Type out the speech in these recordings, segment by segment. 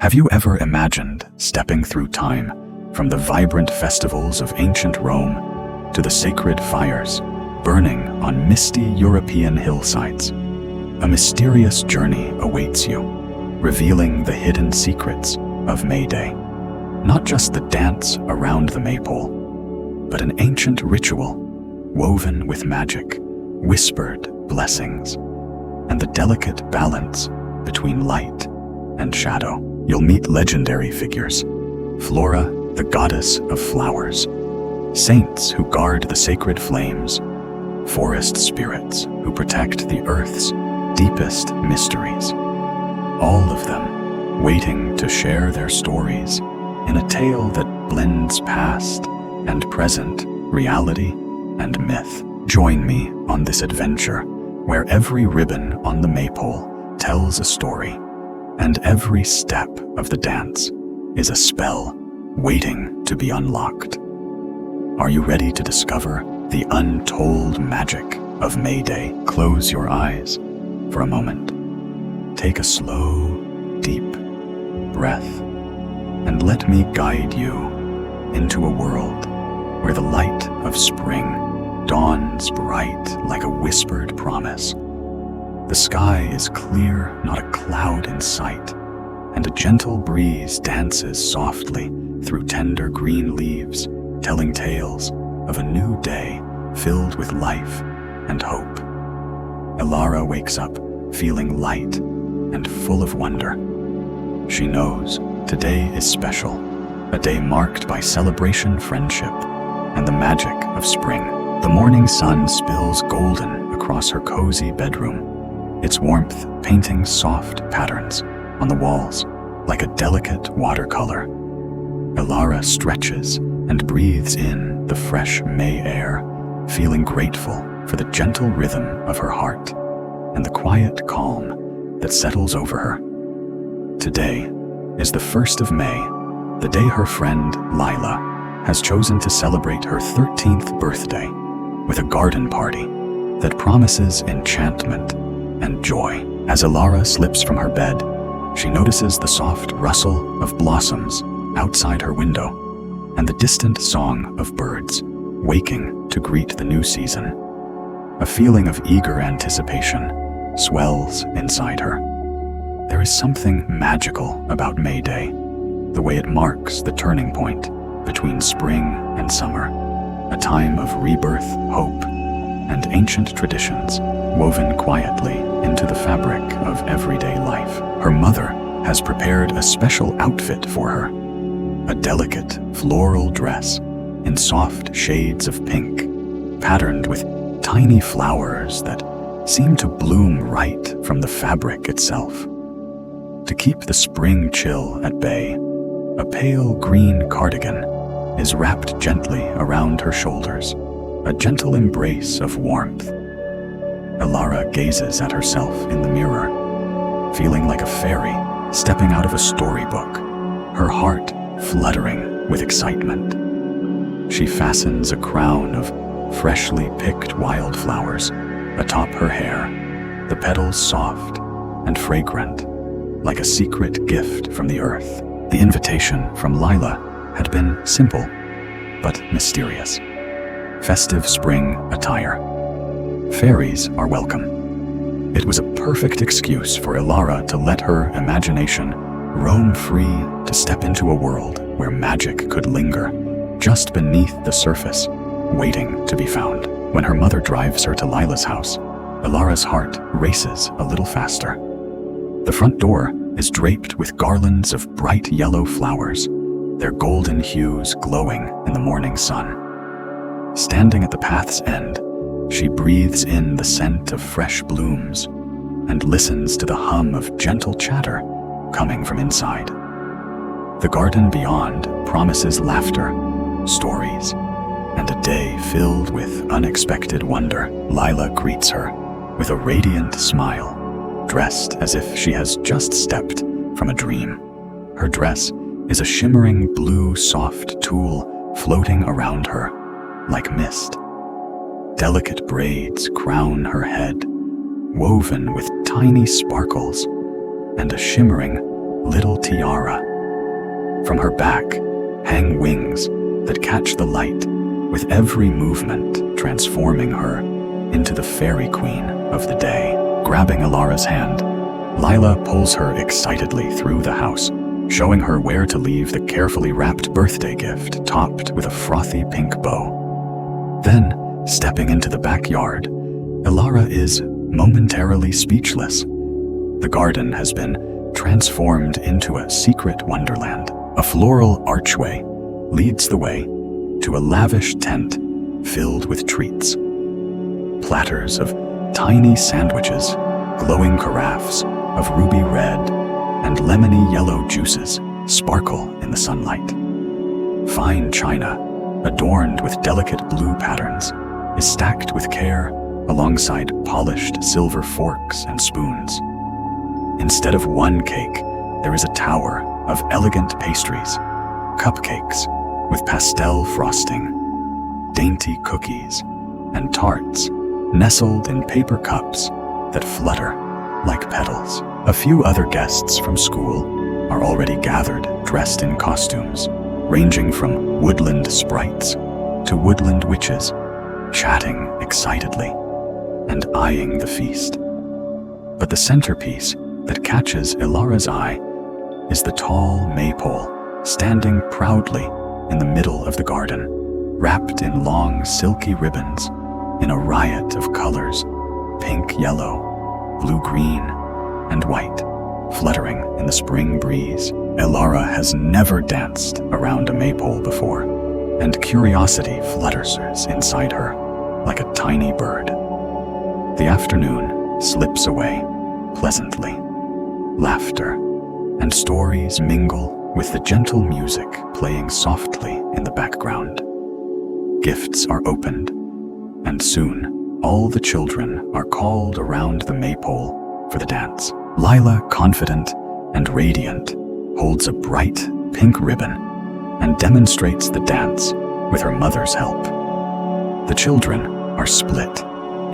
Have you ever imagined stepping through time, from the vibrant festivals of ancient Rome to the sacred fires burning on misty European hillsides? A mysterious journey awaits you, revealing the hidden secrets of May Day. Not just the dance around the maypole, but an ancient ritual woven with magic, whispered blessings, and the delicate balance between light and shadow. You'll meet legendary figures: Flora, the goddess of flowers; saints who guard the sacred flames; forest spirits who protect the earth's deepest mysteries. All of them waiting to share their stories in a tale that blends past and present, reality and myth. Join me on this adventure where every ribbon on the maypole tells a story, and every step of the dance is a spell waiting to be unlocked. Are you ready to discover the untold magic of May Day? Close your eyes for a moment. Take a slow, deep breath, and let me guide you into a world where the light of spring dawns bright like a whispered promise. The sky is clear, not a cloud in sight, and a gentle breeze dances softly through tender green leaves, telling tales of a new day filled with life and hope. Elara wakes up feeling light and full of wonder. She knows today is special, a day marked by celebration, friendship, and the magic of spring. The morning sun spills golden across her cozy bedroom, its warmth painting soft patterns on the walls like a delicate watercolor. Elara stretches and breathes in the fresh May air, feeling grateful for the gentle rhythm of her heart and the quiet calm that settles over her. Today is the 1st of May, the day her friend Lila has chosen to celebrate her 13th birthday with a garden party that promises enchantment and joy. As Elara slips from her bed, she notices the soft rustle of blossoms outside her window and the distant song of birds waking to greet the new season. A feeling of eager anticipation swells inside her. There is something magical about May Day, the way it marks the turning point between spring and summer, a time of rebirth, hope, and ancient traditions woven quietly into the fabric of everyday life. Her mother has prepared a special outfit for her, a delicate floral dress in soft shades of pink, patterned with tiny flowers that seem to bloom right from the fabric itself. To keep the spring chill at bay, a pale green cardigan is wrapped gently around her shoulders, a gentle embrace of warmth. Elara gazes at herself in the mirror, feeling like a fairy stepping out of a storybook, her heart fluttering with excitement. She fastens a crown of freshly picked wildflowers atop her hair, the petals soft and fragrant, like a secret gift from the earth. The invitation from Lila had been simple, but mysterious. Festive spring attire. Fairies are welcome. It was a perfect excuse for Elara to let her imagination roam free, to step into a world where magic could linger just beneath the surface, waiting to be found. When her mother drives her to Lila's house, Elara's heart races a little faster. The front door is draped with garlands of bright yellow flowers, their golden hues glowing in the morning sun. Standing at the path's end, she breathes in the scent of fresh blooms and listens to the hum of gentle chatter coming from inside. The garden beyond promises laughter, stories, and a day filled with unexpected wonder. Lila greets her with a radiant smile, dressed as if she has just stepped from a dream. Her dress is a shimmering blue soft tulle floating around her like mist. Delicate braids crown her head, woven with tiny sparkles, and a shimmering, little tiara. From her back hang wings that catch the light, with every movement transforming her into the fairy queen of the day. Grabbing Elara'S hand, Lila pulls her excitedly through the house, showing her where to leave the carefully wrapped birthday gift topped with a frothy pink bow. Then, stepping into the backyard, Elara is momentarily speechless. The garden has been transformed into a secret wonderland. A floral archway leads the way to a lavish tent filled with treats. Platters of tiny sandwiches, glowing carafes of ruby red and lemony yellow juices sparkle in the sunlight. Fine china, adorned with delicate blue patterns, is stacked with care alongside polished silver forks and spoons. Instead of one cake, there is a tower of elegant pastries, cupcakes with pastel frosting, dainty cookies, and tarts nestled in paper cups that flutter like petals. A few other guests from school are already gathered, dressed in costumes, ranging from woodland sprites to woodland witches, chatting excitedly and eyeing the feast. But the centerpiece that catches Elara'S eye is the tall maypole standing proudly in the middle of the garden, wrapped in long silky ribbons in a riot of colors: pink, yellow, blue-green, and white, fluttering in the spring breeze. Elara has never danced around a maypole before, and curiosity flutters inside her like a tiny bird. The afternoon slips away pleasantly. Laughter and stories mingle with the gentle music playing softly in the background. Gifts are opened, and soon all the children are called around the maypole for the dance. Lila, confident and radiant, holds a bright pink ribbon and demonstrates the dance with her mother's help. The children are split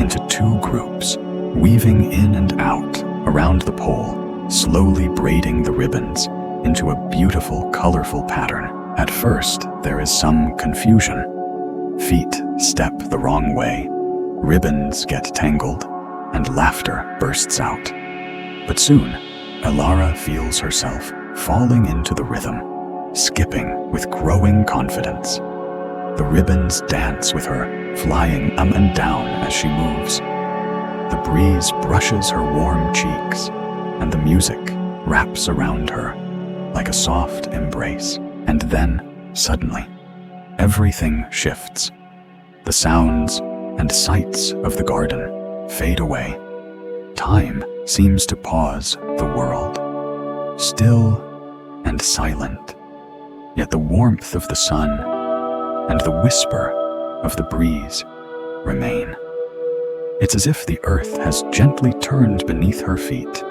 into two groups, weaving in and out around the pole, slowly braiding the ribbons into a beautiful, colorful pattern. At first, there is some confusion. Feet step the wrong way, ribbons get tangled, and laughter bursts out. But soon, Elara feels herself falling into the rhythm, skipping with growing confidence. The ribbons dance with her, flying up and down as she moves. The breeze brushes her warm cheeks, and the music wraps around her like a soft embrace. And then, suddenly, everything shifts. The sounds and sights of the garden fade away. Time seems to pause the world, still and silent, yet the warmth of the sun and the whisper of the breeze remain. It's as if the earth has gently turned beneath her feet,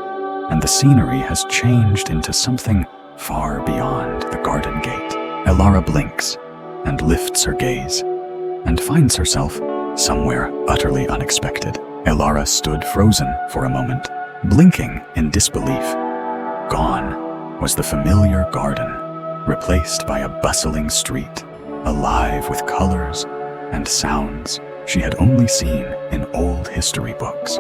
and the scenery has changed into something far beyond the garden gate. Elara blinks and lifts her gaze, and finds herself somewhere utterly unexpected. Elara stood frozen for a moment, blinking in disbelief. Gone was the familiar garden, replaced by a bustling street, alive with colors and sounds she had only seen in old history books.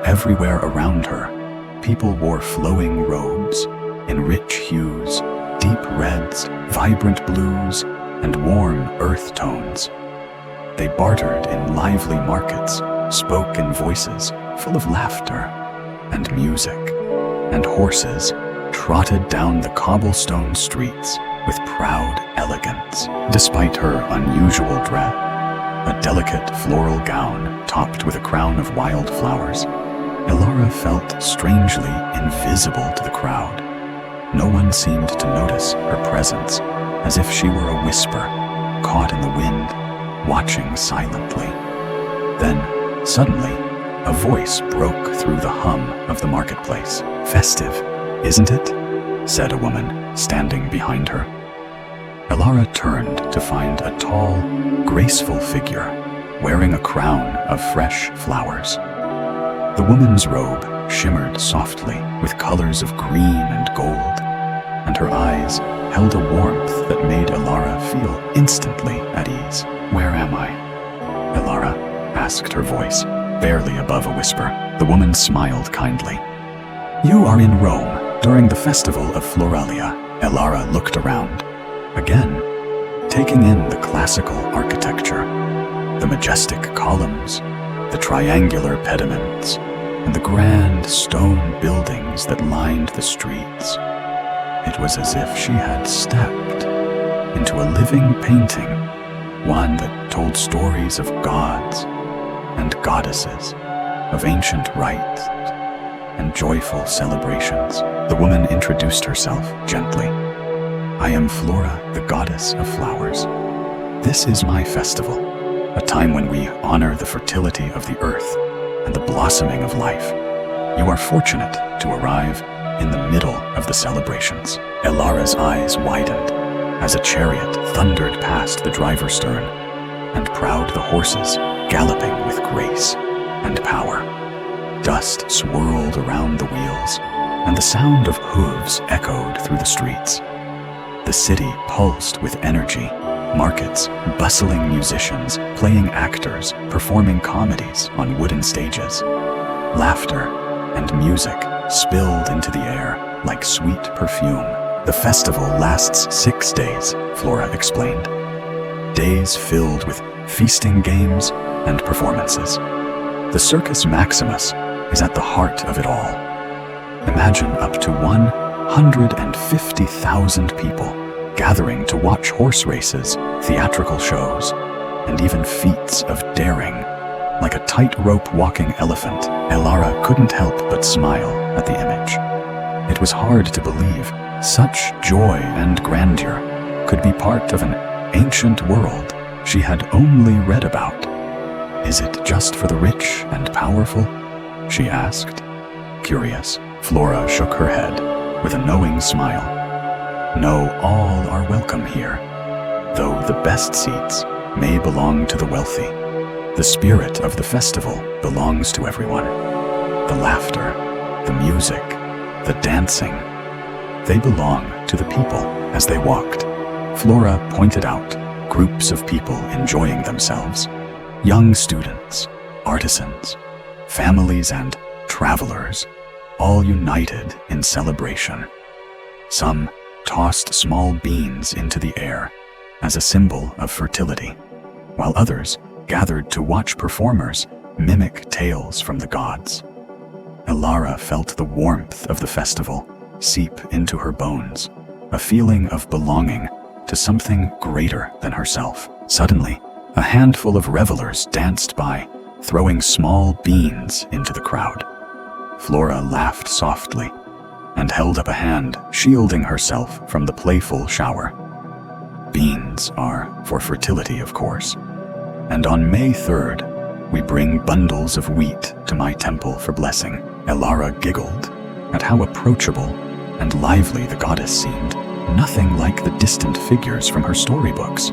Everywhere around her, people wore flowing robes in rich hues, deep reds, vibrant blues, and warm earth tones. They bartered in lively markets, spoke in voices full of laughter and music, and horses trotted down the cobblestone streets with proud elegance. Despite her unusual dress, a delicate floral gown topped with a crown of wild flowers, Elara felt strangely invisible to the crowd. No one seemed to notice her presence, as if she were a whisper, caught in the wind, watching silently. Then, suddenly, a voice broke through the hum of the marketplace. "Festive, isn't it?" said a woman standing behind her. Elara turned to find a tall, graceful figure wearing a crown of fresh flowers. The woman's robe shimmered softly with colors of green and gold, and her eyes held a warmth that made Elara feel instantly at ease. "Where am I?" Elara asked, her voice barely above a whisper. The woman smiled kindly. "You are in Rome during the festival of Floralia." Elara looked around, again, taking in the classical architecture, the majestic columns, the triangular pediments, and the grand stone buildings that lined the streets. It was as if she had stepped into a living painting, one that told stories of gods and goddesses, of ancient rites and joyful celebrations. The woman introduced herself gently. "I am Flora, the goddess of flowers. This is my festival, a time when we honor the fertility of the earth and the blossoming of life. You are fortunate to arrive in the middle of the celebrations." Elara'S eyes widened as a chariot thundered past the driver's stern, and proud the horses galloping with grace and power. Dust swirled around the wheels, and the sound of hooves echoed through the streets. The city pulsed with energy, markets bustling, musicians playing, actors performing comedies on wooden stages. Laughter and music spilled into the air like sweet perfume. "The festival lasts 6 days, Flora explained. Days filled with feasting, games, and performances. The Circus Maximus is at the heart of it all. Imagine up to 150,000 people gathering to watch horse races, theatrical shows, and even feats of daring. Like a tightrope walking elephant, Elara couldn't help but smile at the image. It was hard to believe such joy and grandeur could be part of an ancient world she had only read about. "Is it just for the rich and powerful?" she asked. Curious, Flora shook her head with a knowing smile. "No, all are welcome here, though the best seats may belong to the wealthy. The spirit of the festival belongs to everyone. The laughter, the music, the dancing, they belong to the people." As they walked, Flora pointed out groups of people enjoying themselves. Young students, artisans, families, and travelers, all united in celebration. Some tossed small beans into the air as a symbol of fertility, while others gathered to watch performers mimic tales from the gods. Elara felt the warmth of the festival seep into her bones, a feeling of belonging to something greater than herself. Suddenly, a handful of revelers danced by, throwing small beans into the crowd. Flora laughed softly and held up a hand, shielding herself from the playful shower. Beans are for fertility, of course, and on May 3rd, we bring bundles of wheat to my temple for blessing. Elara giggled at how approachable and lively the goddess seemed, nothing like the distant figures from her storybooks.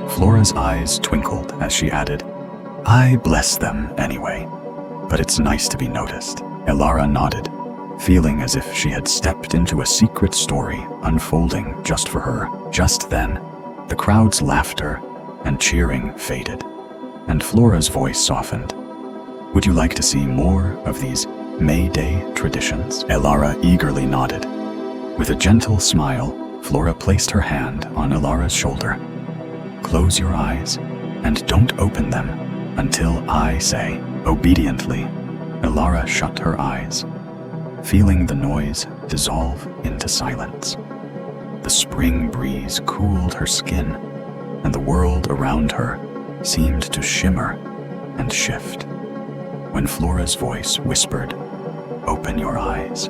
Flora's eyes twinkled as she added, "I bless them anyway, but it's nice to be noticed." Elara nodded, feeling as if she had stepped into a secret story unfolding just for her. Just then, the crowd's laughter and cheering faded, and Flora's voice softened. "Would you like to see more of these May Day traditions?" Elara eagerly nodded. With a gentle smile, Flora placed her hand on Elara'S shoulder. "Close your eyes and don't open them until I say." Obediently, Elara shut her eyes, feeling the noise dissolve into silence. The spring breeze cooled her skin, and the world around her seemed to shimmer and shift. When Flora's voice whispered, "Open your eyes,"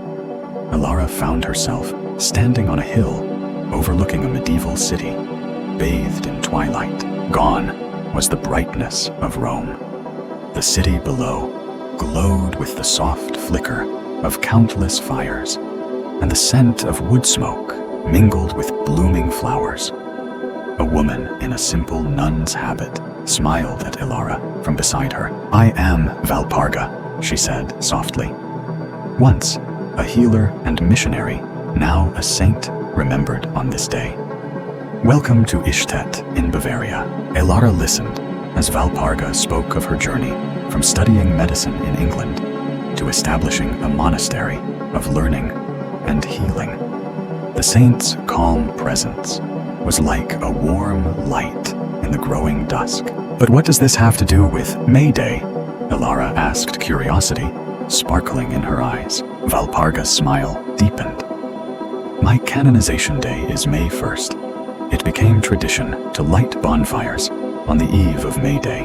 Elara found herself standing on a hill overlooking a medieval city, bathed in twilight. Gone was the brightness of Rome. The city below glowed with the soft flicker of countless fires, and the scent of wood smoke mingled with blooming flowers. A woman in a simple nun's habit smiled at Elara from beside her. "I am Valparga," she said softly. Once a healer and missionary, now a saint remembered on this day. Welcome to Ishtet in Bavaria. Elara listened as Valparga spoke of her journey from studying medicine in England to establishing a monastery of learning and healing. The saint's calm presence was like a warm light in the growing dusk. But what does this have to do with May Day? Elara asked, curiosity sparkling in her eyes. Valparga's smile deepened. My canonization day is May 1st. It became tradition to light bonfires on the eve of May Day,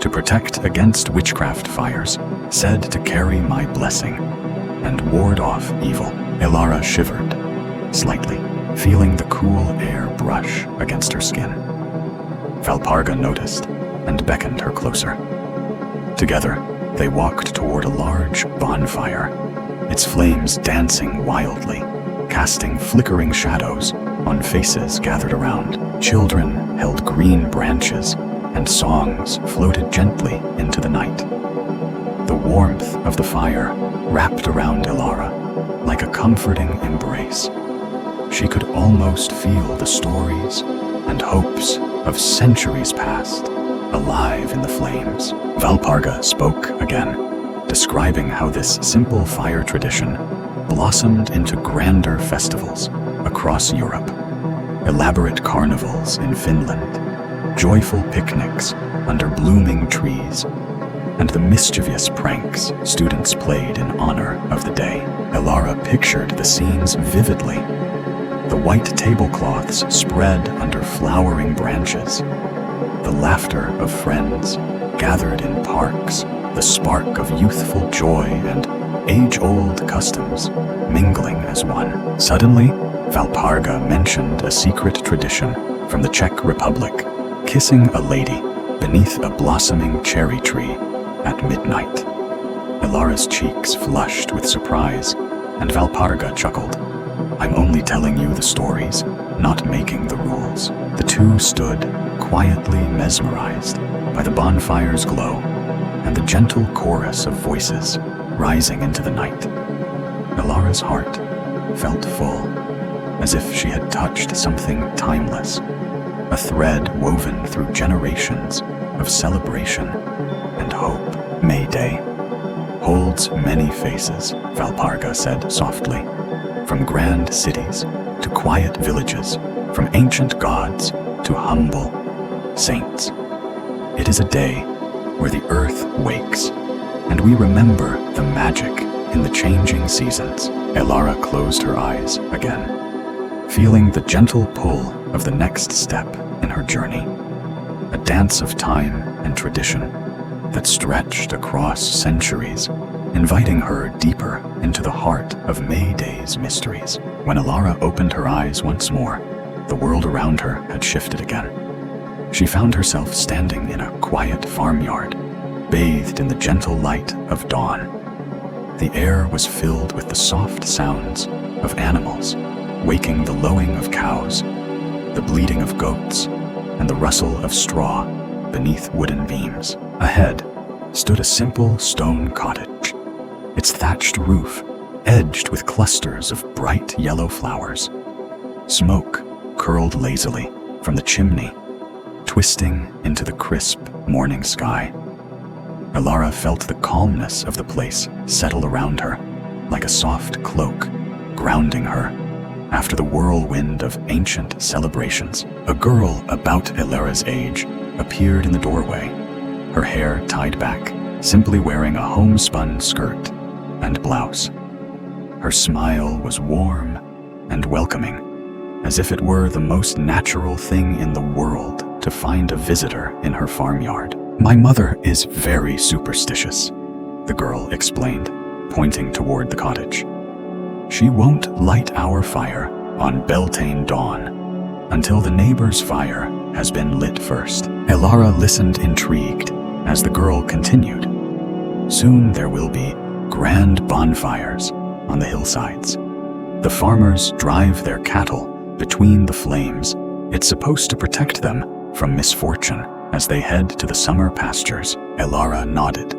to protect against witchcraft fires, said to carry my blessing and ward off evil. Elara shivered slightly, feeling the cool air brush against her skin. Valparga noticed and beckoned her closer. Together, they walked toward a large bonfire, its flames dancing wildly, casting flickering shadows on faces gathered around. Children held green branches, and songs floated gently into the night. The warmth of the fire wrapped around Elara like a comforting embrace. She could almost feel the stories and hopes of centuries past alive in the flames. Valparga spoke again, describing how this simple fire tradition blossomed into grander festivals across Europe. Elaborate carnivals in Finland, joyful picnics under blooming trees, and the mischievous pranks students played in honor of the day. Elara pictured the scenes vividly. The white tablecloths spread under flowering branches, the laughter of friends gathered in parks, the spark of youthful joy and age-old customs mingling as one. Suddenly, Valparga mentioned a secret tradition from the Czech Republic, kissing a lady beneath a blossoming cherry tree at midnight. Elara'S cheeks flushed with surprise, and Valparga chuckled. I'm only telling you the stories, not making the rules. The two stood, quietly mesmerized by the bonfire's glow and the gentle chorus of voices rising into the night. Elara'S heart felt full, as if she had touched something timeless, a thread woven through generations of celebration and hope. May Day holds many faces, Valparga said softly, from grand cities to quiet villages, from ancient gods to humble saints. It is a day where the earth wakes, and we remember the magic in the changing seasons. Elara closed her eyes again, feeling the gentle pull of the next step in her journey, a dance of time and tradition that stretched across centuries, inviting her deeper into the heart of May Day's mysteries. When Elara opened her eyes once more, the world around her had shifted again. She found herself standing in a quiet farmyard, bathed in the gentle light of dawn. The air was filled with the soft sounds of animals, waking the lowing of cows, the bleating of goats, and the rustle of straw beneath wooden beams. Ahead stood a simple stone cottage, its thatched roof edged with clusters of bright yellow flowers. Smoke curled lazily from the chimney, twisting into the crisp morning sky. Elara felt the calmness of the place settle around her, like a soft cloak, grounding her after the whirlwind of ancient celebrations. A girl about Elara'S age appeared in the doorway, her hair tied back, simply wearing a homespun skirt and blouse. Her smile was warm and welcoming, as if it were the most natural thing in the world to find a visitor in her farmyard. My mother is very superstitious, the girl explained, pointing toward the cottage. She won't light our fire on Beltane dawn until the neighbor's fire has been lit first. Elara listened intrigued as the girl continued. Soon there will be grand bonfires on the hillsides. The farmers drive their cattle between the flames. It's supposed to protect them from misfortune as they head to the summer pastures. Elara nodded.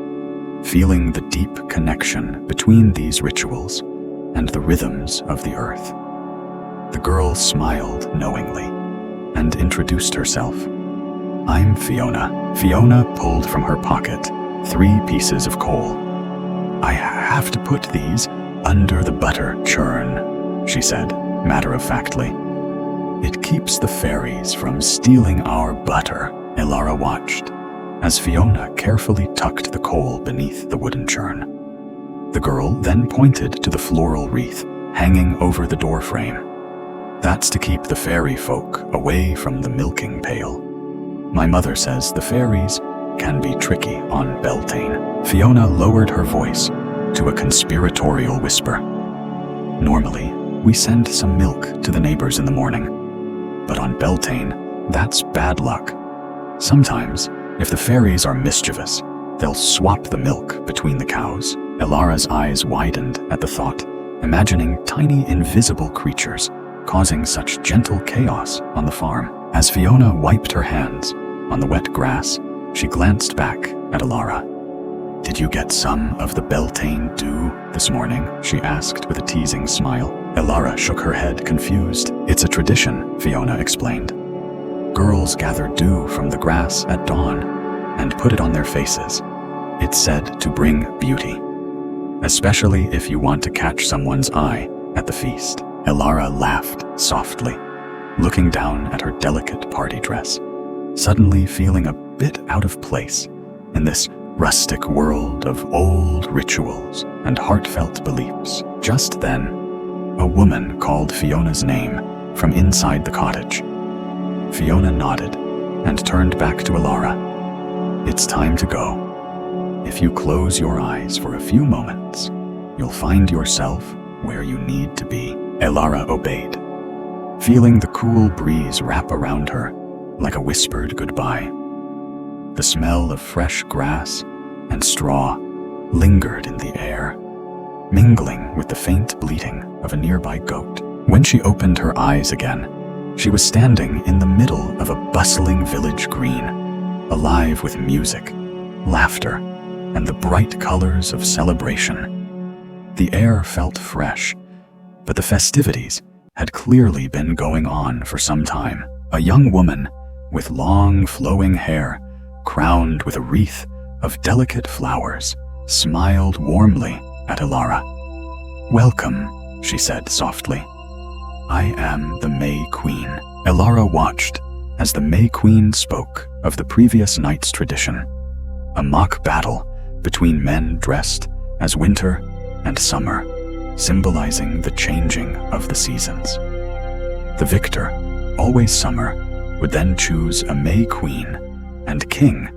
feeling the deep connection between these rituals and the rhythms of the earth. The girl smiled knowingly and introduced herself. "I'm Fiona." Fiona pulled from her pocket 3 pieces of coal. "I have to put these under the butter churn," she said, matter-of-factly. "It keeps the fairies from stealing our butter." Elara watched as Fiona carefully tucked the coal beneath the wooden churn. The girl then pointed to the floral wreath hanging over the doorframe. "That's to keep the fairy folk away from the milking pail. My mother says the fairies can be tricky on Beltane." Fiona lowered her voice to a conspiratorial whisper. "Normally, we send some milk to the neighbors in the morning, but on Beltane, that's bad luck. Sometimes, if the fairies are mischievous, they'll swap the milk between the cows." Elara'S eyes widened at the thought, imagining tiny invisible creatures causing such gentle chaos on the farm. As Fiona wiped her hands on the wet grass, she glanced back at Elara. "Did you get some of the Beltane dew this morning?" she asked with a teasing smile. Elara shook her head, confused. "It's a tradition," Fiona explained. "Girls gather dew from the grass at dawn and put it on their faces. It's said to bring beauty, especially if you want to catch someone's eye at the feast." Elara laughed softly, looking down at her delicate party dress, suddenly feeling a bit out of place in this rustic world of old rituals and heartfelt beliefs. Just then, a woman called Fiona's name from inside the cottage. Fiona nodded and turned back to Elara. "It's time to go. If you close your eyes for a few moments, you'll find yourself where you need to be." Elara obeyed, feeling the cool breeze wrap around her like a whispered goodbye. The smell of fresh grass and straw lingered in the air, mingling with the faint bleating of a nearby goat. When she opened her eyes again, she was standing in the middle of a bustling village green, alive with music, laughter, and the bright colors of celebration. The air felt fresh, but the festivities had clearly been going on for some time. A young woman with long flowing hair, crowned with a wreath of delicate flowers, smiled warmly at Elara. "Welcome," she said softly. "I am the May Queen." Elara watched as the May Queen spoke of the previous night's tradition, a mock battle between men dressed as winter and summer, symbolizing the changing of the seasons. The victor, always summer, would then choose a May Queen and King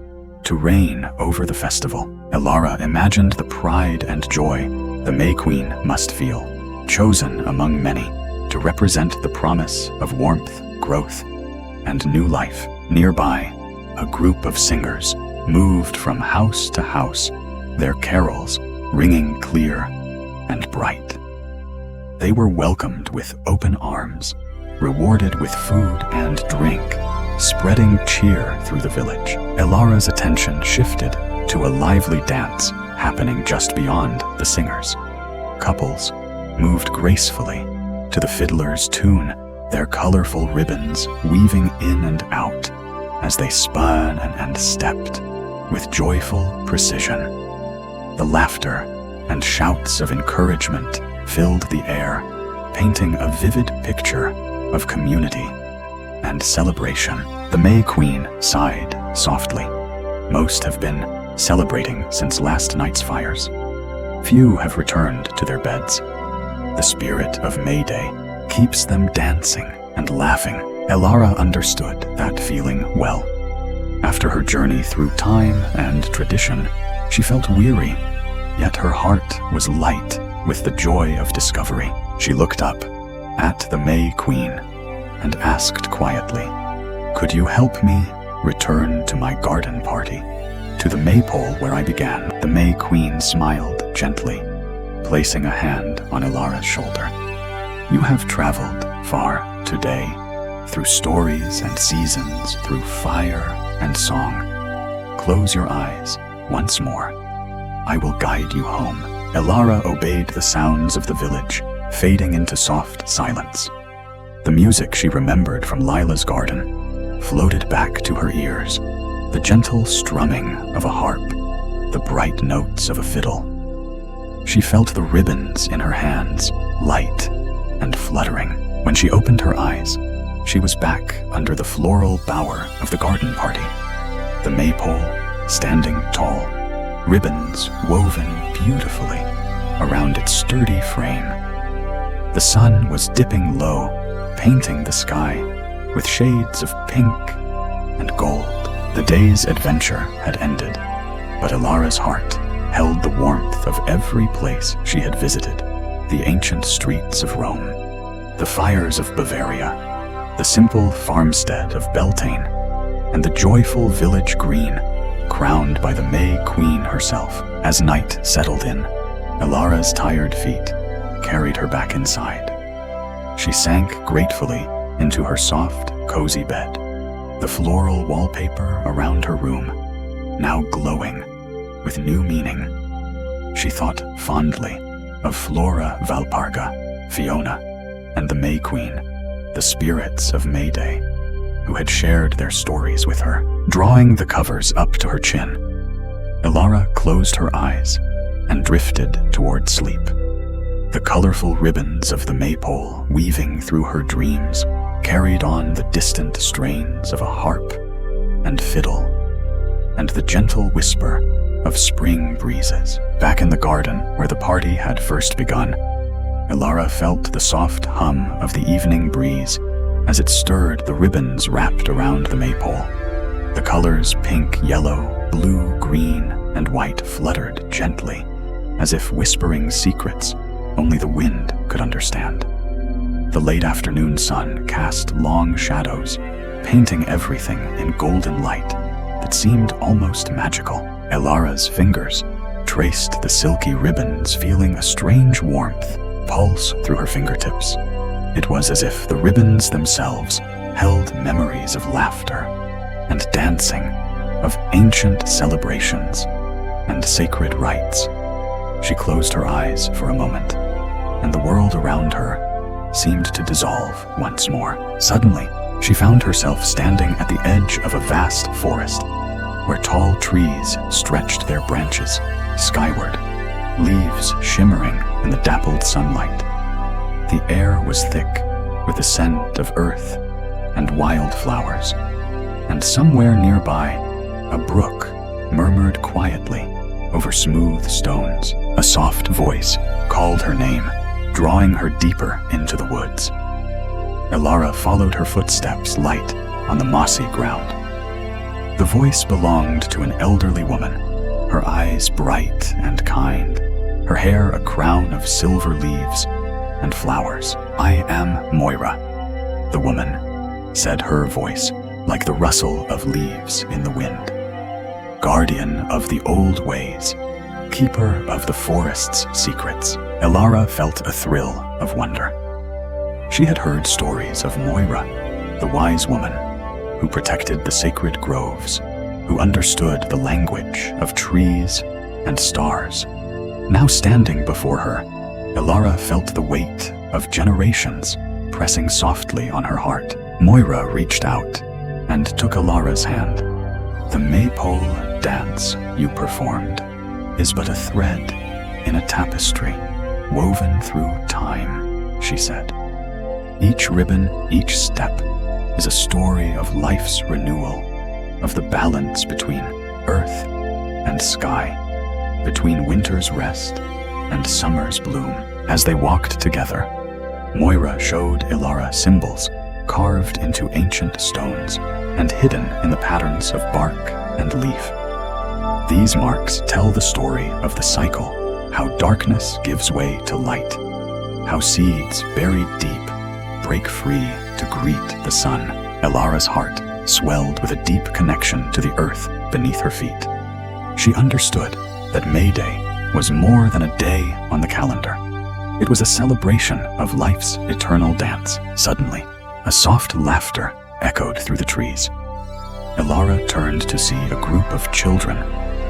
to reign over the festival. Elara imagined the pride and joy the May Queen must feel, chosen among many to represent the promise of warmth, growth, and new life. Nearby, a group of singers moved from house to house, their carols ringing clear and bright. They were welcomed with open arms, rewarded with food and drink, spreading cheer through the village. Elara'S attention shifted to a lively dance happening just beyond the singers. Couples moved gracefully to the fiddler's tune, their colorful ribbons weaving in and out as they spun and stepped with joyful precision. The laughter and shouts of encouragement filled the air, painting a vivid picture of community and celebration. The May Queen sighed softly. Most have been celebrating since last night's fires. Few have returned to their beds. The spirit of May Day keeps them dancing and laughing. Elara understood that feeling well. After her journey through time and tradition, she felt weary, yet her heart was light with the joy of discovery. She looked up at the May Queen and asked quietly, "Could you help me return to my garden party, to the maypole where I began?" The May Queen smiled gently, placing a hand on Elara'S shoulder. "You have traveled far today, through stories and seasons, through fire and song. Close your eyes once more I will guide you home." Elara obeyed the sounds of the village, fading into soft silence. The music she remembered from Lila's garden floated back to her ears, the gentle strumming of a harp, the bright notes of a fiddle. She felt the ribbons in her hands, light and fluttering. When she opened her eyes, she was back under the floral bower of the garden party. The maypole standing tall, ribbons woven beautifully around its sturdy frame. The sun was dipping low, painting the sky with shades of pink and gold. The day's adventure had ended, but Elara'S heart held the warmth of every place she had visited: the ancient streets of Rome, the fires of Bavaria, the simple farmstead of Bedtime, and the joyful village green crowned by the May Queen herself. As night settled in, Elara'S tired feet carried her back inside. She sank gratefully into her soft, cozy bed, the floral wallpaper around her room now glowing with new meaning. She thought fondly of Flora Valparga, Fiona, and the May Queen, the spirits of May Day, who had shared their stories with her. Drawing the covers up to her chin, Elara closed her eyes and drifted toward sleep. The colorful ribbons of the maypole weaving through her dreams carried on the distant strains of a harp and fiddle, and the gentle whisper of spring breezes. Back in the garden where the party had first begun, Elara felt the soft hum of the evening breeze as it stirred the ribbons wrapped around the maypole. The colors pink, yellow, blue, green, and white fluttered gently, as if whispering secrets only the wind could understand. The late afternoon sun cast long shadows, painting everything in golden light that seemed almost magical. Elara'S fingers traced the silky ribbons, feeling a strange warmth pulse through her fingertips. It was as if the ribbons themselves held memories of laughter and dancing, of ancient celebrations and sacred rites. She closed her eyes for a moment, and the world around her seemed to dissolve once more. Suddenly, she found herself standing at the edge of a vast forest, where tall trees stretched their branches skyward, leaves shimmering in the dappled sunlight. The air was thick with the scent of earth and wildflowers, and somewhere nearby, a brook murmured quietly over smooth stones. A soft voice called her name, drawing her deeper into the woods. Elara followed her footsteps light on the mossy ground. The voice belonged to an elderly woman, her eyes bright and kind, her hair a crown of silver leaves and flowers. "I am Moira," the woman said, her voice like the rustle of leaves in the wind. "Guardian of the old ways, keeper of the forest's secrets." Elara felt a thrill of wonder. She had heard stories of Moira, the wise woman who protected the sacred groves, who understood the language of trees and stars. Now standing before her, Elara felt the weight of generations pressing softly on her heart. Moira reached out and took Elara'S hand. "The maypole dance you performed is but a thread in a tapestry woven through time," she said. "Each ribbon, each step is a story of life's renewal, of the balance between earth and sky, between winter's rest and summer's bloom." As they walked together, Moira showed Elara symbols carved into ancient stones and hidden in the patterns of bark and leaf. These marks tell the story of the cycle, how darkness gives way to light, how seeds buried deep break free to greet the sun. Elara'S heart swelled with a deep connection to the earth beneath her feet. She understood that May Day was more than a day on the calendar. It was a celebration of life's eternal dance. Suddenly, a soft laughter echoed through the trees. Elara turned to see a group of children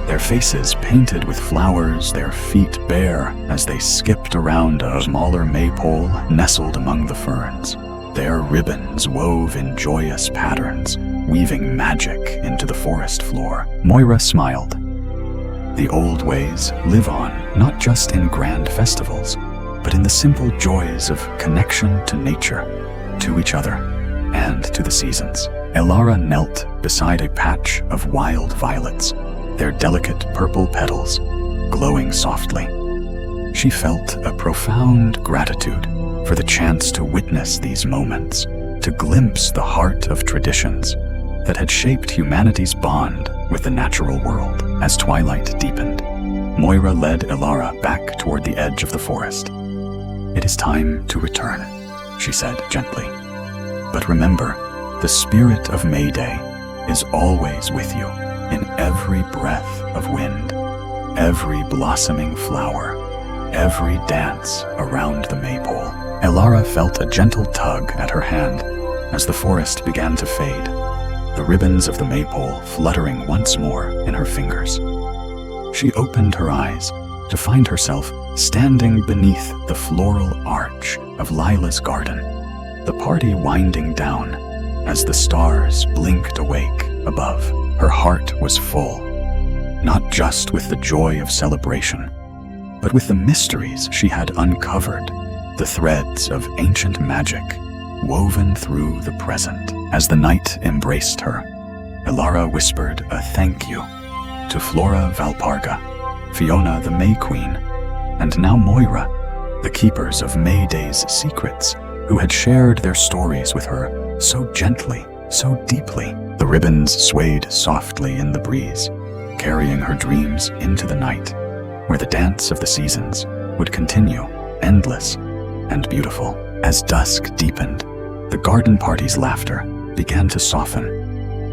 their faces painted with flowers, their feet bare as they skipped around a smaller maypole nestled among the ferns. Their ribbons wove in joyous patterns, weaving magic into the forest floor. Moira smiled. The old ways live on, not just in grand festivals, but in the simple joys of connection to nature, to each other, and to the seasons. Elara knelt beside a patch of wild violets, their delicate purple petals glowing softly. She felt a profound gratitude for the chance to witness these moments, to glimpse the heart of traditions that had shaped humanity's bond with the natural world. As twilight deepened, Moira led Elara back toward the edge of the forest. "It is time to return," she said gently. "But remember, the spirit of May Day is always with you, in every breath of wind, every blossoming flower, every dance around the maypole." Elara felt a gentle tug at her hand as the forest began to fade, the ribbons of the maypole fluttering once more in her fingers. She opened her eyes to find herself standing beneath the floral arch of Lila's garden, the party winding down as the stars blinked awake above. Her heart was full, not just with the joy of celebration, but with the mysteries she had uncovered, the threads of ancient magic woven through the present. As the night embraced her, Elara whispered a thank you to Flora Valparga, Fiona the May Queen, and now Moira, the keepers of May Day's secrets, who had shared their stories with her so gently, so deeply. The ribbons swayed softly in the breeze, carrying her dreams into the night, where the dance of the seasons would continue, endless and beautiful. As dusk deepened, the garden party's laughter began to soften,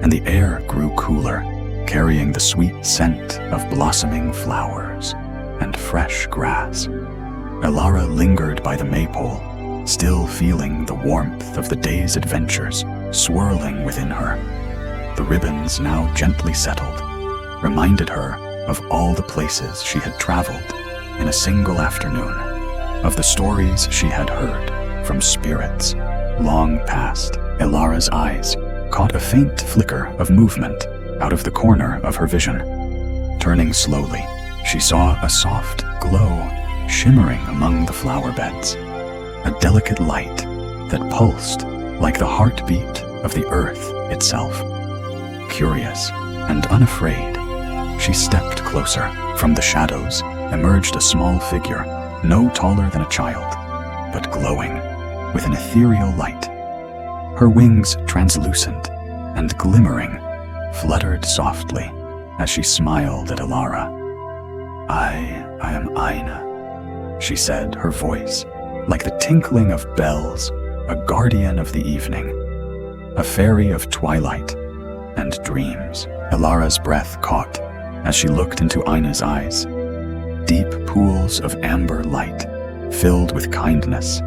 and the air grew cooler, carrying the sweet scent of blossoming flowers and fresh grass. Elara lingered by the maypole, still feeling the warmth of the day's adventures swirling within her. The ribbons, now gently settled, reminded her of all the places she had traveled in a single afternoon, of the stories she had heard from spirits long past. Elara'S eyes caught a faint flicker of movement out of the corner of her vision. Turning slowly, she saw a soft glow shimmering among the flower beds, a delicate light that pulsed like the heartbeat of the earth itself. Curious and unafraid, she stepped closer. From the shadows emerged a small figure, no taller than a child, but glowing with an ethereal light. Her wings, translucent and glimmering, fluttered softly as she smiled at Elara. I am Aina," she said, her voice like the tinkling of bells, a guardian of the evening, a fairy of twilight and dreams. Elara'S breath caught as she looked into Aina's eyes, deep pools of amber light filled with kindness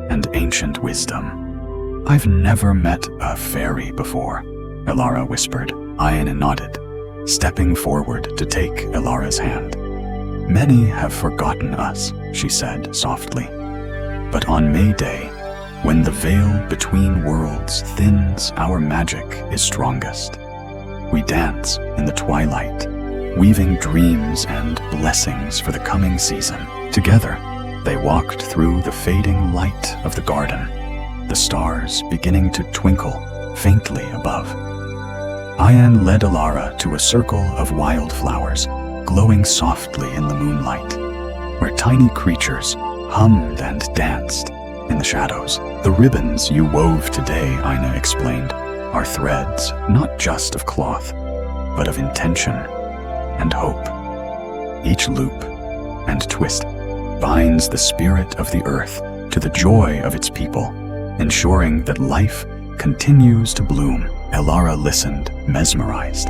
and ancient wisdom. "I've never met a fairy before," Elara whispered. Aina nodded, stepping forward to take Elara'S hand. "Many have forgotten us," she said softly. "But on May Day, when the veil between worlds thins, our magic is strongest. We dance in the twilight, weaving dreams and blessings for the coming season." Together, they walked through the fading light of the garden, the stars beginning to twinkle faintly above. Ayan led Elara to a circle of wildflowers, glowing softly in the moonlight, where tiny creatures hummed and danced in the shadows. "The ribbons you wove today," Aina explained, "are threads not just of cloth, but of intention and hope. Each loop and twist binds the spirit of the earth to the joy of its people, ensuring that life continues to bloom." Elara listened, mesmerized.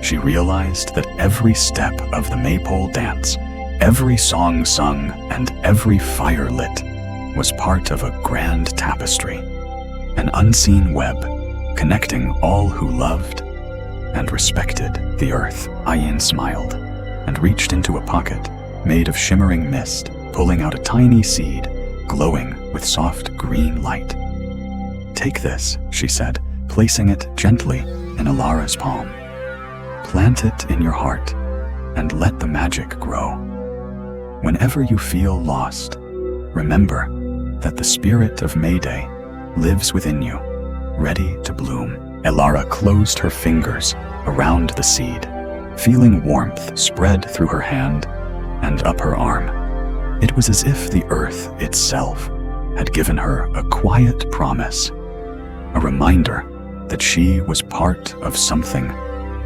She realized that every step of the maypole dance, every song sung, and every fire lit was part of a grand tapestry, an unseen web connecting all who loved and respected the earth. Ayin smiled and reached into a pocket made of shimmering mist, pulling out a tiny seed glowing with soft green light. "Take this," she said, placing it gently in Elara'S palm. "Plant it in your heart and let the magic grow. Whenever you feel lost, remember that the spirit of Mayday lives within you, ready to bloom." Elara closed her fingers around the seed, feeling warmth spread through her hand and up her arm. It was as if the earth itself had given her a quiet promise, a reminder that she was part of something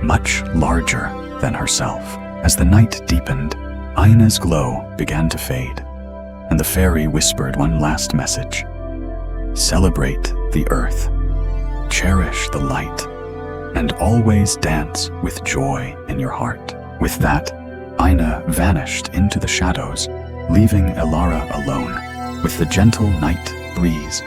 much larger than herself. As the night deepened, Aina's glow began to fade, and the fairy whispered one last message. "Celebrate the earth, cherish the light, and always dance with joy in your heart." With that, Aina vanished into the shadows, leaving Elara alone with the gentle night breeze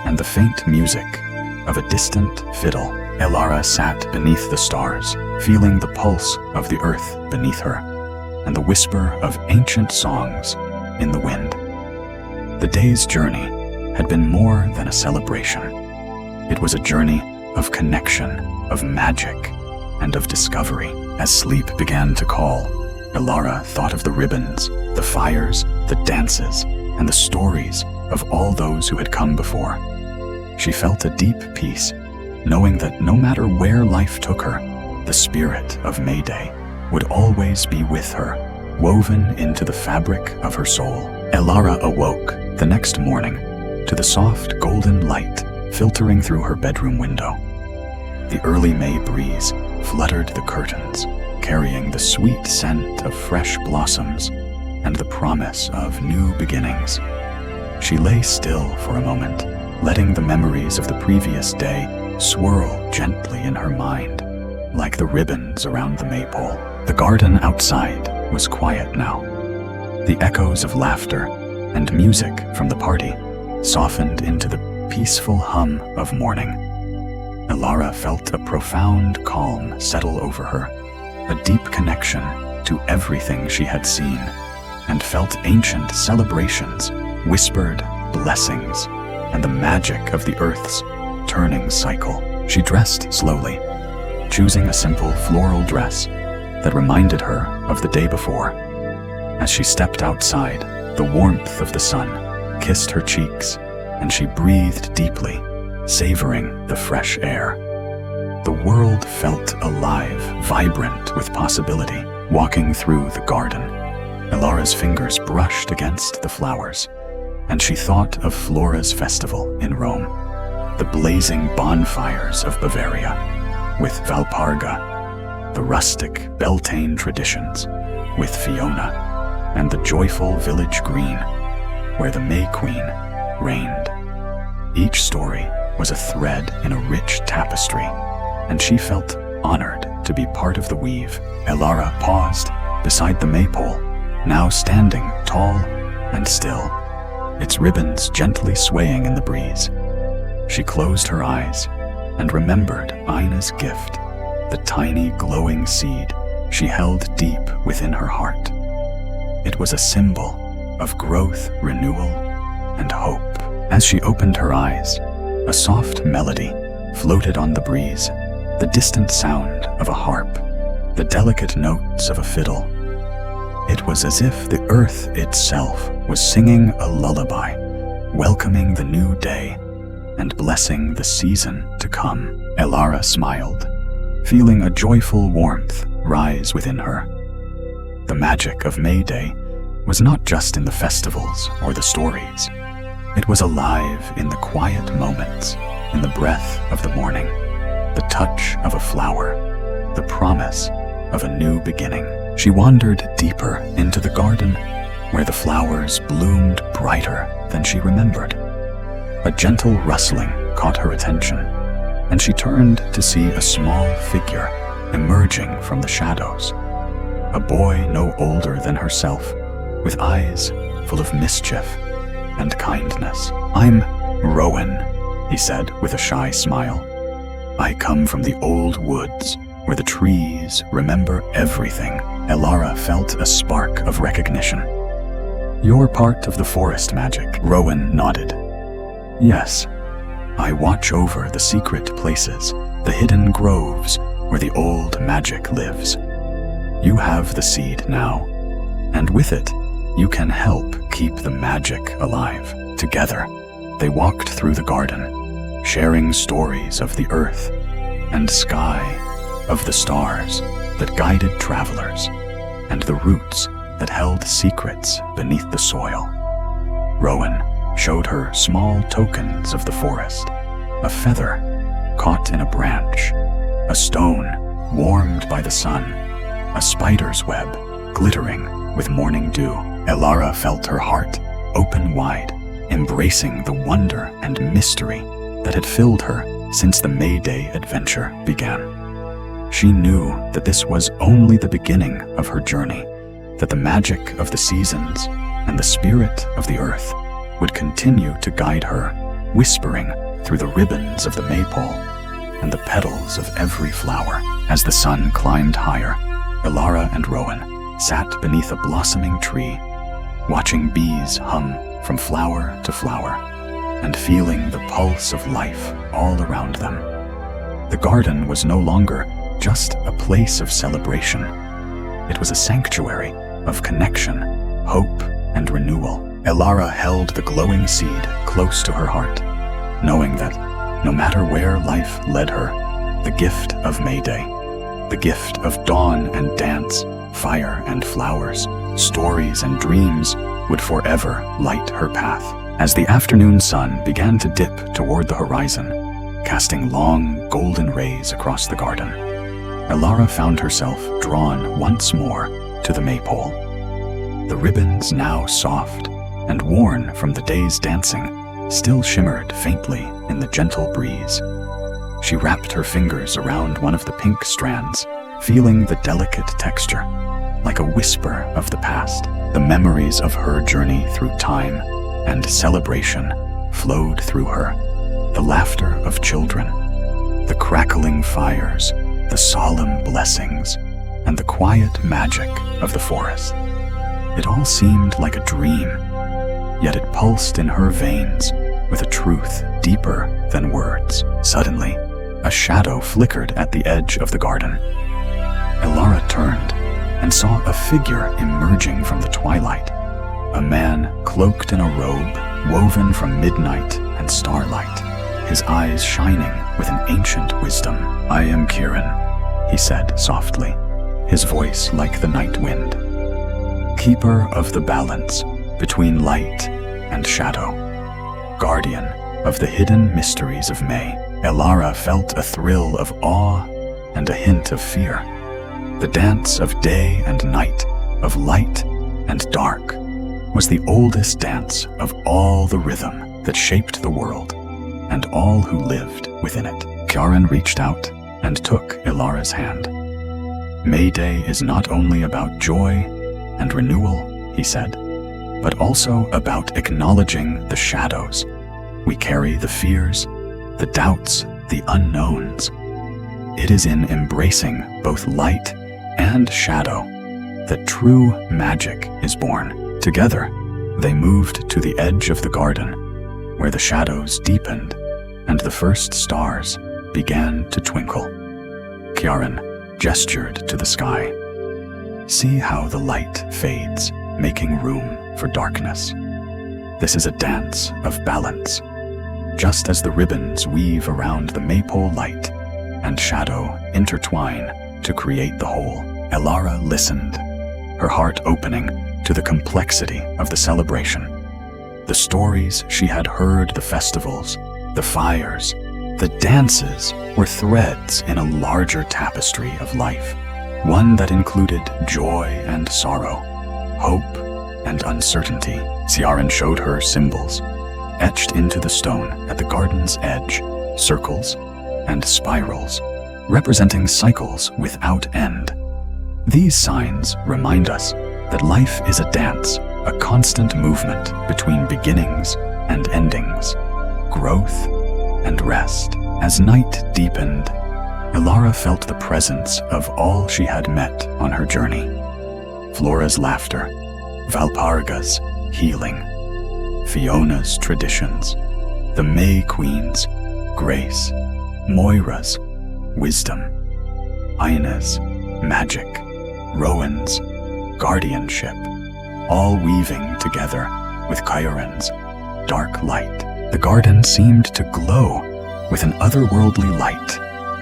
and the faint music of a distant fiddle. Elara sat beneath the stars, feeling the pulse of the earth beneath her and the whisper of ancient songs in the wind. The day's journey had been more than a celebration. It was a journey of connection, of magic, and of discovery. As sleep began to call, Elara thought of the ribbons, the fires, the dances, and the stories of all those who had come before. She felt a deep peace, knowing that no matter where life took her, the spirit of Mayday would always be with her, woven into the fabric of her soul. Elara awoke the next morning to the soft golden light filtering through her bedroom window. The early May breeze fluttered the curtains, carrying the sweet scent of fresh blossoms and the promise of new beginnings. She lay still for a moment, letting the memories of the previous day swirl gently in her mind, like the ribbons around the maypole. The garden outside was quiet now. The echoes of laughter and music from the party softened into the peaceful hum of morning. Elara felt a profound calm settle over her, a deep connection to everything she had seen, and felt ancient celebrations, whispered blessings, and the magic of the earth's turning cycle. She dressed slowly, choosing a simple floral dress that reminded her of the day before. As she stepped outside, the warmth of the sun kissed her cheeks, and she breathed deeply, savoring the fresh air. The world felt alive, vibrant with possibility. Walking through the garden, Elara'S fingers brushed against the flowers, and she thought of Flora's festival in Rome, the blazing bonfires of Bavaria, with Valparga, the rustic Beltane traditions, with Fiona, and the joyful village green, where the May Queen reigned. Each story was a thread in a rich tapestry, and she felt honored to be part of the weave. Elara paused beside the maypole, now standing tall and still, its ribbons gently swaying in the breeze. She closed her eyes and remembered Aina's gift, the tiny glowing seed she held deep within her heart. It was a symbol of growth, renewal, and hope. As she opened her eyes, a soft melody floated on the breeze, the distant sound of a harp, the delicate notes of a fiddle. It was as if the earth itself was singing a lullaby, welcoming the new day and blessing the season to come. Elara smiled, feeling a joyful warmth rise within her. The magic of May Day was not just in the festivals or the stories. It was alive in the quiet moments, in the breath of the morning, the touch of a flower, the promise of a new beginning. She wandered deeper into the garden, where the flowers bloomed brighter than she remembered. A gentle rustling caught her attention, and she turned to see a small figure emerging from the shadows. A boy no older than herself, with eyes full of mischief and kindness. "I'm Rowan," he said with a shy smile. "I come from the old woods where the trees remember everything, Elara felt a spark of recognition. "You're part of the forest magic," Rowan nodded. "Yes. I watch over the secret places, the hidden groves where the old magic lives. You have the seed now, and with it, you can help keep the magic alive." Together, they walked through the garden, sharing stories of the earth and sky, of the stars that guided travelers, and the roots that held secrets beneath the soil. Rowan showed her small tokens of the forest, a feather caught in a branch, a stone warmed by the sun, a spider's web glittering with morning dew. Elara felt her heart open wide, embracing the wonder and mystery that had filled her since the May Day adventure began. She knew that this was only the beginning of her journey, that the magic of the seasons and the spirit of the earth would continue to guide her, whispering through the ribbons of the maypole and the petals of every flower. As the sun climbed higher, Elara and Rowan sat beneath a blossoming tree, watching bees hum from flower to flower and feeling the pulse of life all around them. The garden was no longer just a place of celebration. It was a sanctuary of connection, hope, and renewal. Elara held the glowing seed close to her heart, knowing that no matter where life led her, the gift of May Day, the gift of dawn and dance, fire and flowers, stories and dreams would forever light her path. As the afternoon sun began to dip toward the horizon, casting long, golden rays across the garden, Elara found herself drawn once more to the maypole. The ribbons, now soft and worn from the day's dancing, still shimmered faintly in the gentle breeze. She wrapped her fingers around one of the pink strands, feeling the delicate texture, like a whisper of the past. The memories of her journey through time and celebration flowed through her. The laughter of children, the crackling fires, the solemn blessings, and the quiet magic of the forest. It all seemed like a dream, yet it pulsed in her veins with a truth deeper than words. Suddenly, a shadow flickered at the edge of the garden. Elara turned and saw a figure emerging from the twilight, a man cloaked in a robe woven from midnight and starlight, his eyes shining with an ancient wisdom. "I am Kieran," he said softly, his voice like the night wind. "Keeper of the balance between light and shadow, guardian of the hidden mysteries of May." Elara felt a thrill of awe and a hint of fear. The dance of day and night, of light and dark, was the oldest dance of all the rhythm that shaped the world and all who lived within it. Kieran reached out and took Elara'S hand. "May Day is not only about joy and renewal," he said, "but also about acknowledging the shadows. We carry the fears, the doubts, the unknowns. It is in embracing both light and shadow that true magic is born." Together, they moved to the edge of the garden, where the shadows deepened and the first stars began to twinkle. Kieran gestured to the sky. "See how the light fades, making room for darkness. This is a dance of balance. Just as the ribbons weave around the maypole light and shadow intertwine to create the whole." Elara listened, her heart opening to the complexity of the celebration. The stories she had heard, the festivals, the fires, the dances were threads in a larger tapestry of life, one that included joy and sorrow, hope and uncertainty. Kieran showed her symbols, etched into the stone at the garden's edge, circles and spirals, representing cycles without end. These signs remind us that life is a dance, a constant movement between beginnings and endings, growth and rest. As night deepened, Elara felt the presence of all she had met on her journey. Flora's laughter, Valparga's healing, Fiona's traditions, the May Queen's grace, Moira's wisdom, Ina's magic, Rowan's guardianship, all weaving together with Chiron's dark light. The garden seemed to glow with an otherworldly light,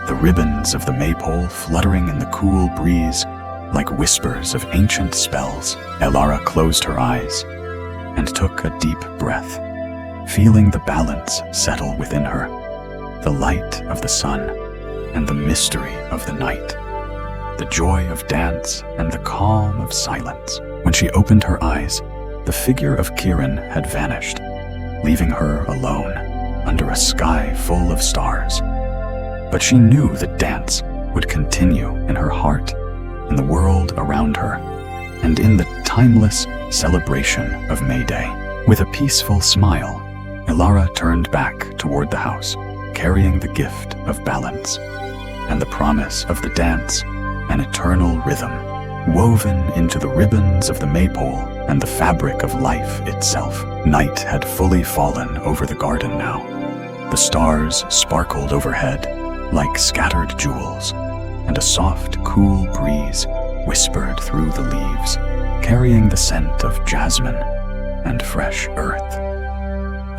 the ribbons of the maypole fluttering in the cool breeze like whispers of ancient spells. Elara closed her eyes and took a deep breath, feeling the balance settle within her, the light of the sun and the mystery of the night, the joy of dance and the calm of silence. When she opened her eyes, the figure of Kieran had vanished, leaving her alone under a sky full of stars. But she knew the dance would continue in her heart, in the world around her, and in the timeless celebration of May Day. With a peaceful smile, Elara turned back toward the house, carrying the gift of balance and the promise of the dance, an eternal rhythm, woven into the ribbons of the maypole and the fabric of life itself. Night had fully fallen over the garden now. The stars sparkled overhead like scattered jewels, and a soft, cool breeze whispered through the leaves, carrying the scent of jasmine and fresh earth.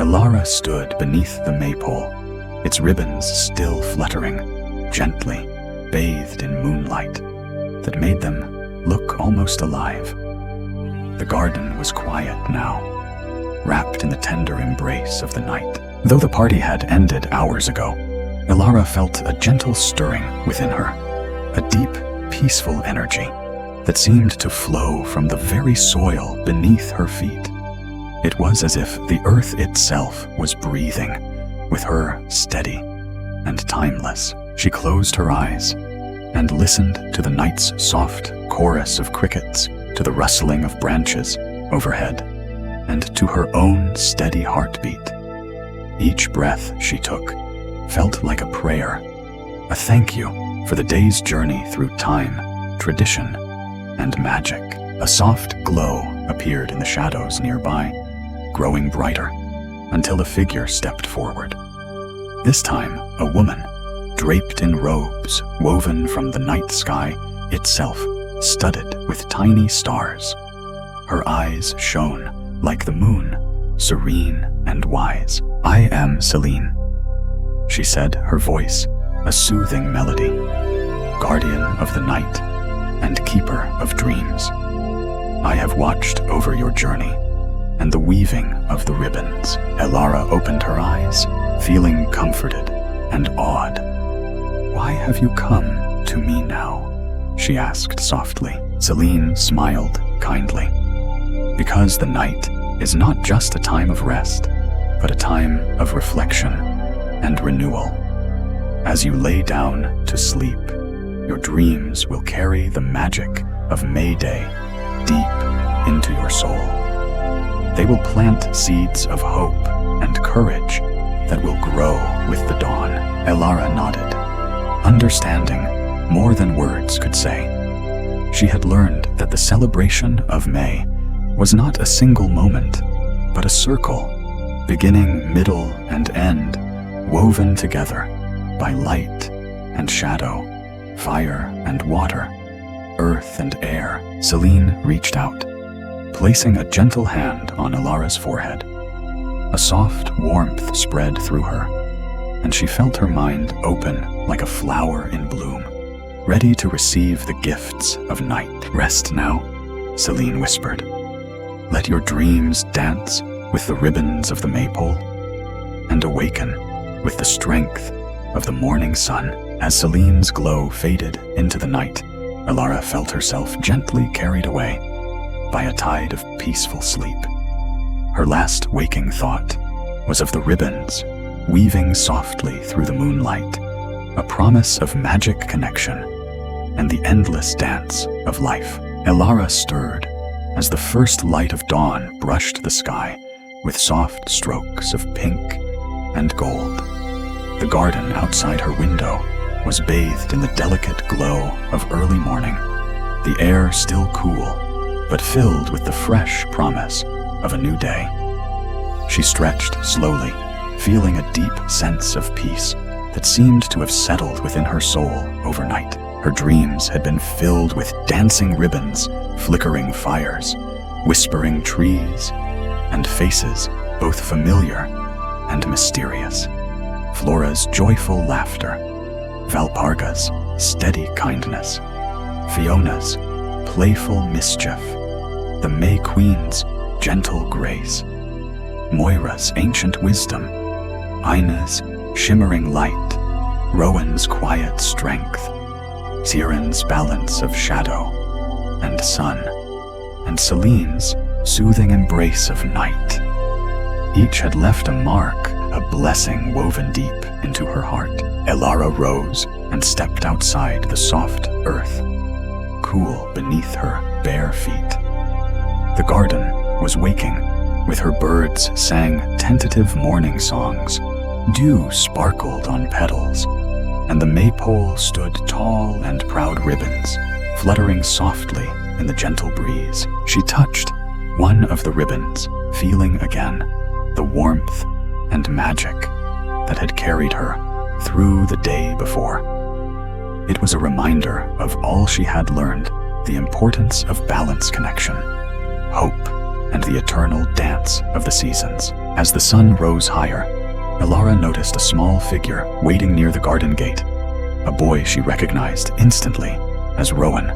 Elara stood beneath the maypole, its ribbons still fluttering, gently bathed in moonlight that made them look almost alive. The garden was quiet now, wrapped in the tender embrace of the night. Though the party had ended hours ago, Elara felt a gentle stirring within her, a deep, peaceful energy that seemed to flow from the very soil beneath her feet. It was as if the earth itself was breathing, with her steady and timeless. She closed her eyes and listened to the night's soft chorus of crickets, to the rustling of branches overhead, and to her own steady heartbeat. Each breath she took felt like a prayer, a thank you for the day's journey through time, tradition, and magic. A soft glow appeared in the shadows nearby, growing brighter, until a figure stepped forward. This time, a woman, draped in robes woven from the night sky itself, studded with tiny stars. Her eyes shone like the moon, serene and wise. "I am Celine," she said, her voice a soothing melody. "Guardian of the night and keeper of dreams. I have watched over your journey and the weaving of the ribbons." Elara opened her eyes, feeling comforted and awed. "Why have you come to me now?" she asked softly. Celine smiled kindly. "Because the night is not just a time of rest, but a time of reflection and renewal. As you lay down to sleep, your dreams will carry the magic of May Day deep into your soul. They will plant seeds of hope and courage that will grow with the dawn." Elara nodded, understanding more than words could say. She had learned that the celebration of May was not a single moment, but a circle, beginning, middle, and end, woven together by light and shadow, fire and water, earth and air. Celine reached out, placing a gentle hand on Elara'S forehead. A soft warmth spread through her, and she felt her mind open like a flower in bloom, ready to receive the gifts of night. "Rest now," Celine whispered. "Let your dreams dance with the ribbons of the maypole, and awaken with the strength of the morning sun." As Celine's glow faded into the night, Elara felt herself gently carried away by a tide of peaceful sleep. Her last waking thought was of the ribbons weaving softly through the moonlight, a promise of magic connection and the endless dance of life. Elara stirred as the first light of dawn brushed the sky with soft strokes of pink and gold. The garden outside her window was bathed in the delicate glow of early morning, the air still cool, but filled with the fresh promise of a new day. She stretched slowly, feeling a deep sense of peace that seemed to have settled within her soul overnight. Her dreams had been filled with dancing ribbons, flickering fires, whispering trees, and faces both familiar and mysterious. Flora's joyful laughter, Valparga's steady kindness, Fiona's playful mischief, the May Queen's gentle grace, Moira's ancient wisdom, Ina's shimmering light, Rowan's quiet strength, Siren's balance of shadow and sun, and Celine's soothing embrace of night. Each had left a mark, a blessing woven deep into her heart. Elara rose and stepped outside the soft earth, cool beneath her bare feet. The garden was waking, with her birds sang tentative morning songs. Dew sparkled on petals, and the maypole stood tall and proud ribbons, fluttering softly in the gentle breeze. She touched one of the ribbons, feeling again the warmth and magic that had carried her through the day before. It was a reminder of all she had learned, the importance of balance, connection, hope, and the eternal dance of the seasons. As the sun rose higher, Elara noticed a small figure waiting near the garden gate, a boy she recognized instantly as Rowan,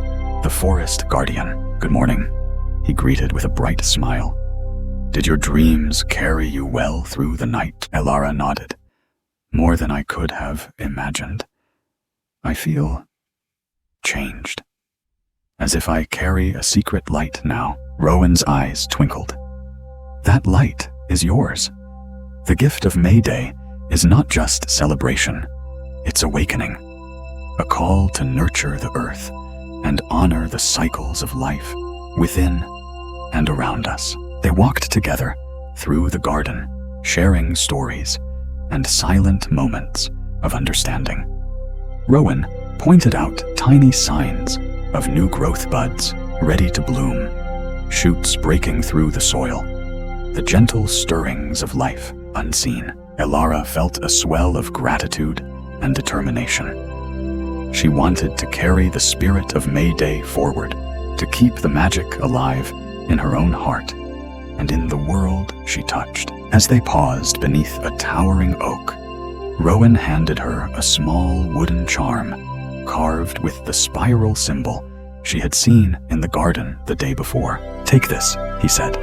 the forest guardian. "Good morning," he greeted with a bright smile. "Did your dreams carry you well through the night?" Elara nodded. "More than I could have imagined. I feel changed, as if I carry a secret light now." Rowan's eyes twinkled. "That light is yours. The gift of May Day is not just celebration, it's awakening, a call to nurture the earth and honor the cycles of life within and around us." They walked together through the garden, sharing stories and silent moments of understanding. Rowan pointed out tiny signs of new growth buds ready to bloom, shoots breaking through the soil, the gentle stirrings of life unseen. Elara felt a swell of gratitude and determination. She wanted to carry the spirit of May Day forward, to keep the magic alive in her own heart and in the world she touched. As they paused beneath a towering oak, Rowan handed her a small wooden charm carved with the spiral symbol she had seen in the garden the day before. "Take this," he said,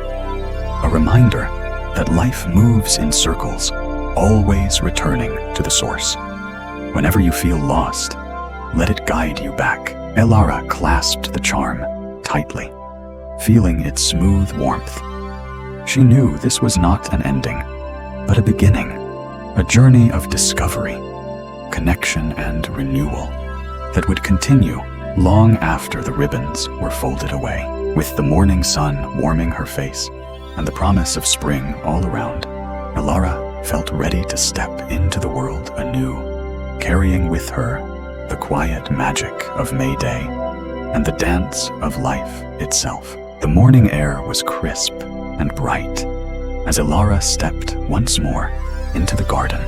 "a reminder that life moves in circles, always returning to the source. Whenever you feel lost, let it guide you back." Elara clasped the charm tightly, feeling its smooth warmth. She knew this was not an ending, but a beginning, a journey of discovery, connection, and renewal that would continue long after the ribbons were folded away. With the morning sun warming her face and the promise of spring all around, Elara felt ready to step into the world anew, carrying with her the quiet magic of May Day and the dance of life itself. The morning air was crisp and bright as Elara stepped once more into the garden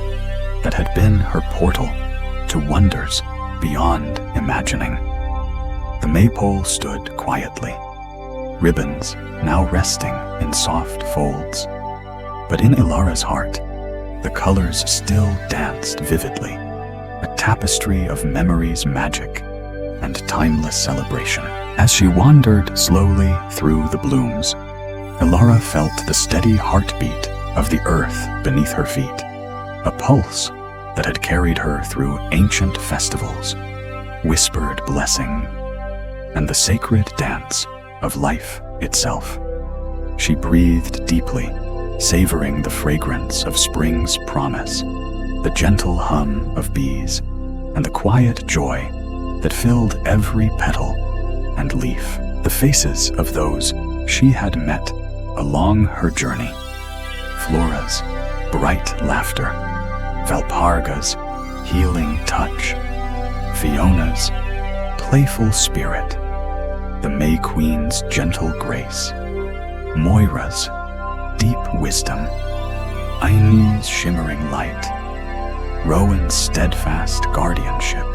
that had been her portal to wonders beyond imagining. The maypole stood quietly, ribbons now resting in soft folds. But in Elara'S heart, the colors still danced vividly, a tapestry of memories, magic, and timeless celebration. As she wandered slowly through the blooms, Elara felt the steady heartbeat of the earth beneath her feet, a pulse that had carried her through ancient festivals, whispered blessing, and the sacred dance of life itself. She breathed deeply, savoring the fragrance of spring's promise, the gentle hum of bees, and the quiet joy that filled every petal and leaf. The faces of those she had met along her journey, Flora's bright laughter, Valparga's healing touch, Fiona's playful spirit, the May Queen's gentle grace, Moira's deep wisdom, Aine's shimmering light, Rowan's steadfast guardianship,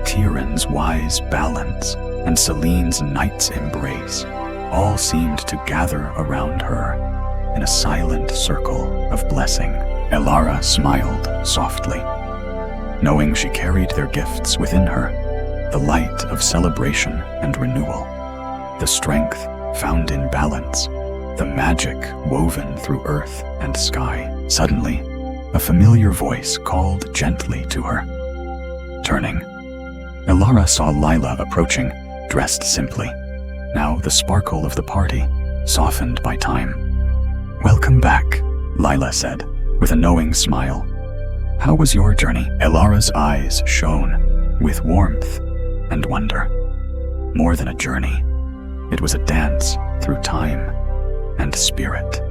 Tyrion's wise balance, and Celene's knight's embrace all seemed to gather around her in a silent circle of blessing. Elara smiled softly, knowing she carried their gifts within her, the light of celebration and renewal, the strength found in balance, the magic woven through earth and sky. Suddenly, a familiar voice called gently to her. Turning, Elara saw Lila approaching, dressed simply, now the sparkle of the party, softened by time. "Welcome back," Lila said, with a knowing smile. "How was your journey?" Elara's eyes shone with warmth and wonder. More than a journey, it was a dance through time and spirit.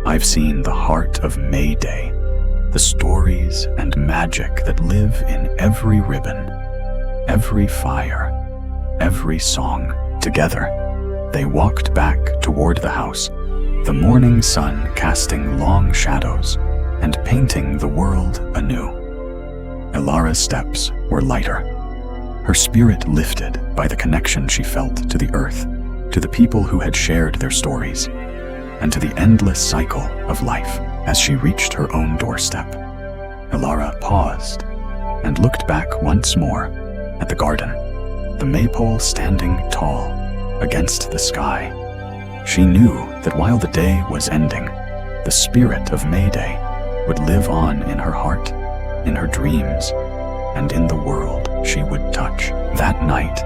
"I've seen the heart of May Day, the stories and magic that live in every ribbon, every fire, every song." Together, they walked back toward the house, the morning sun casting long shadows and painting the world anew. Elara's steps were lighter, her spirit lifted by the connection she felt to the earth, to the people who had shared their stories, and to the endless cycle of life. As she reached her own doorstep, Elara paused and looked back once more at the garden, the maypole standing tall against the sky. She knew that while the day was ending, the spirit of May Day would live on in her heart, in her dreams, and in the world she would touch. That night,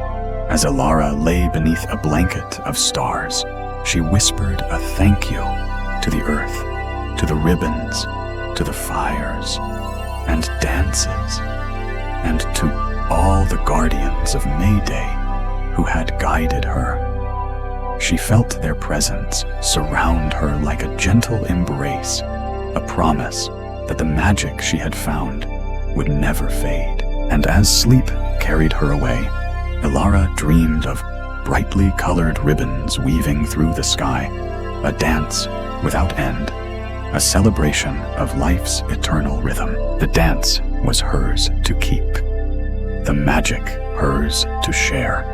as Elara lay beneath a blanket of stars, she whispered a thank you to the earth, to the ribbons, to the fires and dances, and to all the guardians of May Day who had guided her. She felt their presence surround her like a gentle embrace, a promise that the magic she had found would never fade. And as sleep carried her away, Elara dreamed of brightly colored ribbons weaving through the sky, a dance without end, a celebration of life's eternal rhythm. The dance was hers to keep, the magic hers to share,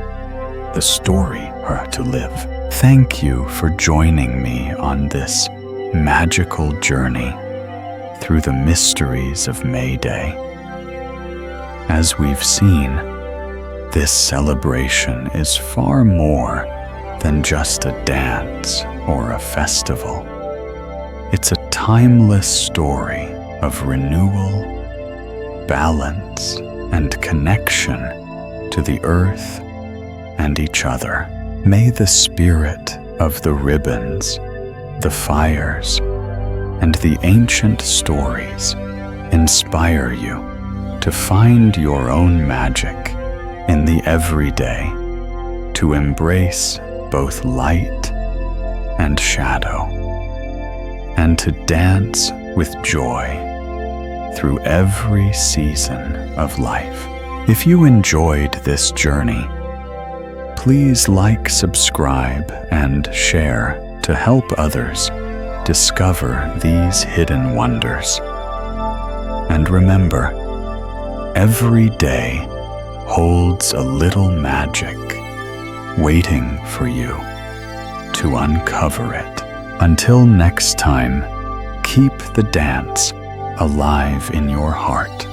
the story her to live. Thank you for joining me on this magical journey through the mysteries of May Day. As we've seen, this celebration is far more than just a dance or a festival. It's a timeless story of renewal, balance, and connection to the earth and each other. May the spirit of the ribbons, the fires, and the ancient stories inspire you to find your own magic in the everyday, to embrace both light and shadow, and to dance with joy through every season of life. If you enjoyed this journey, please like, subscribe, and share to help others discover these hidden wonders. And remember, every day holds a little magic waiting for you to uncover it. Until next time, keep the dance alive in your heart.